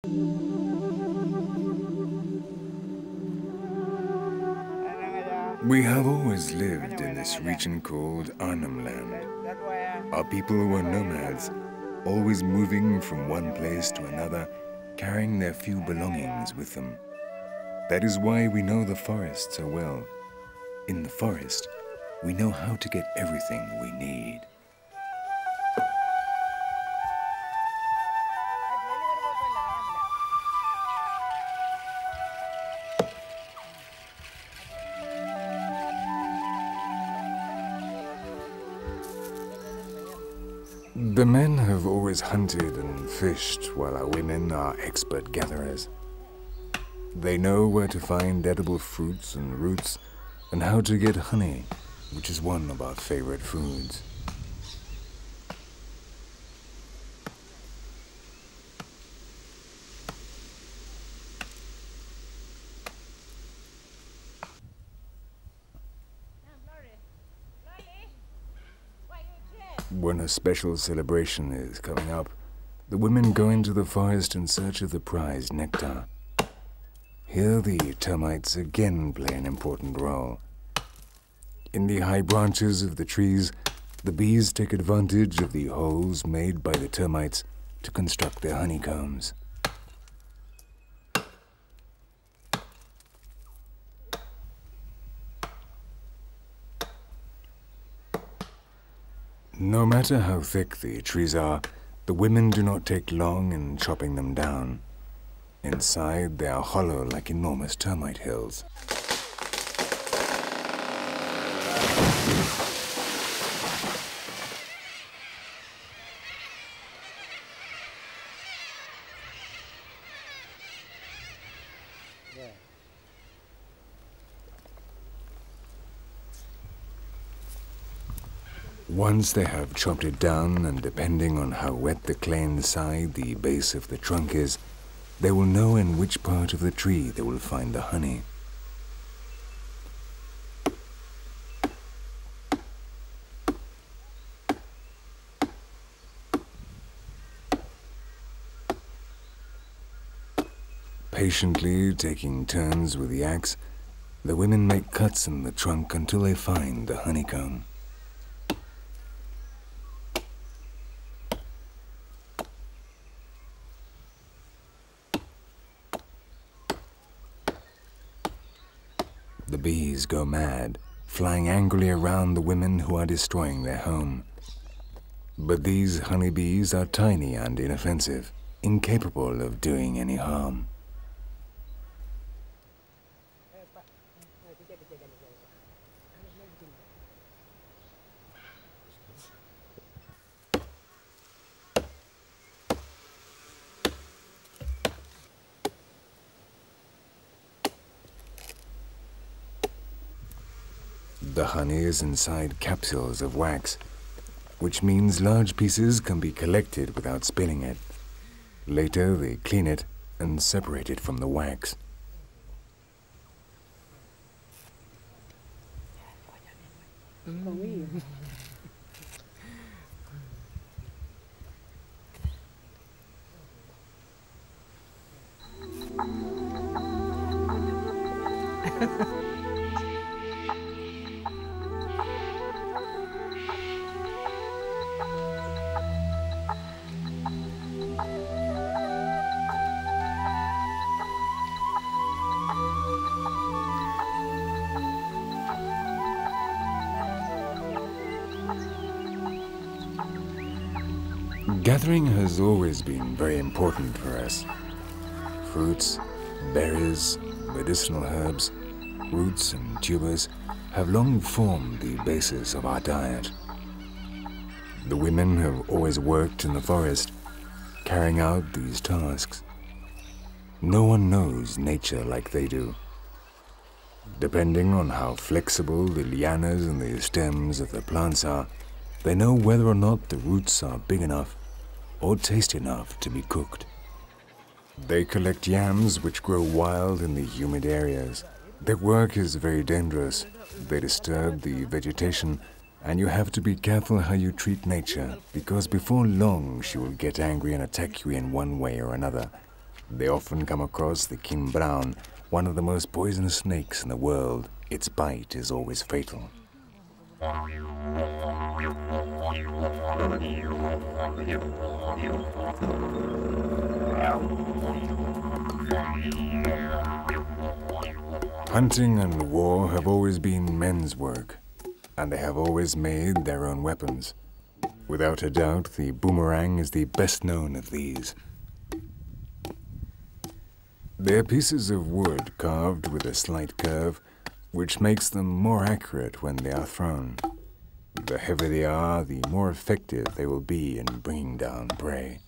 We have always lived in this region called Arnhem Land. Our people were nomads, always moving from one place to another, carrying their few belongings with them. That is why we know the forest so well. In the forest, we know how to get everything we need. The men have always hunted and fished, while our women are expert gatherers. They know where to find edible fruits and roots, and how to get honey, which is one of our favorite foods. When a special celebration is coming up, the women go into the forest in search of the prized nectar. Here the termites again play an important role. In the high branches of the trees, the bees take advantage of the holes made by the termites to construct their honeycombs. No matter how thick the trees are, the women do not take long in chopping them down. Inside, they are hollow like enormous termite hills. Once they have chopped it down, and depending on how wet the clay inside the base of the trunk is, they will know in which part of the tree they will find the honey. Patiently taking turns with the axe, the women make cuts in the trunk until they find the honeycomb. The bees go mad, flying angrily around the women who are destroying their home. But these honeybees are tiny and inoffensive, incapable of doing any harm. The honey is inside capsules of wax, which means large pieces can be collected without spilling it. Later, they clean it and separate it from the wax. Gathering has always been very important for us. Fruits, berries, medicinal herbs, roots and tubers have long formed the basis of our diet. The women have always worked in the forest, carrying out these tasks. No one knows nature like they do. Depending on how flexible the lianas and the stems of the plants are, they know whether or not the roots are big enough or tasty enough to be cooked. They collect yams which grow wild in the humid areas. Their work is very dangerous. They disturb the vegetation, and you have to be careful how you treat nature, because before long she will get angry and attack you in one way or another. They often come across the king brown, one of the most poisonous snakes in the world. Its bite is always fatal. Hunting and war have always been men's work, and they have always made their own weapons. Without a doubt, the boomerang is the best known of these. They are pieces of wood carved with a slight curve, which makes them more accurate when they are thrown. The heavier they are, the more effective they will be in bringing down prey.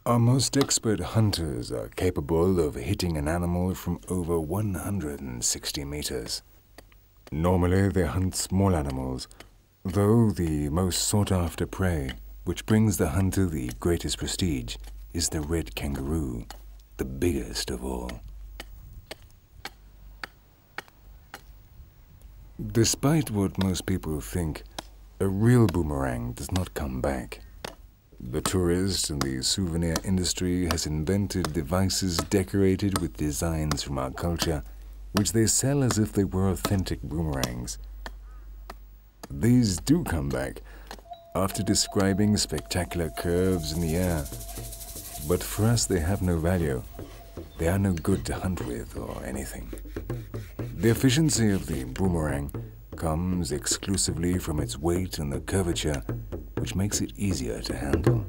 Our most expert hunters are capable of hitting an animal from over 160 meters. Normally they hunt small animals, though the most sought-after prey, which brings the hunter the greatest prestige, is the red kangaroo, the biggest of all. Despite what most people think, a real boomerang does not come back. The tourist and the souvenir industry has invented devices decorated with designs from our culture, which they sell as if they were authentic boomerangs. These do come back, after describing spectacular curves in the air. But for us they have no value. They are no good to hunt with or anything. The efficiency of the boomerang comes exclusively from its weight and the curvature, which makes it easier to handle.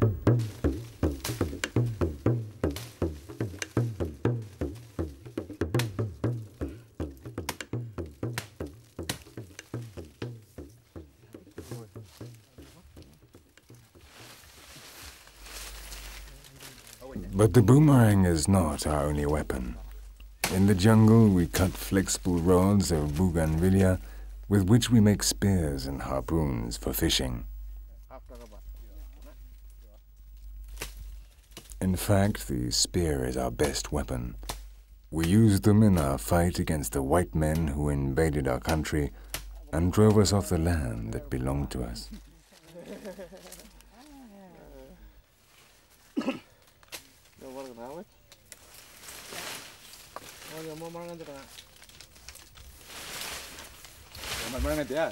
But the boomerang is not our only weapon. In the jungle, we cut flexible rods of bougainvillea with which we make spears and harpoons for fishing. In fact, the spear is our best weapon. We used them in our fight against the white men who invaded our country and drove us off the land that belonged to us. Mana dia?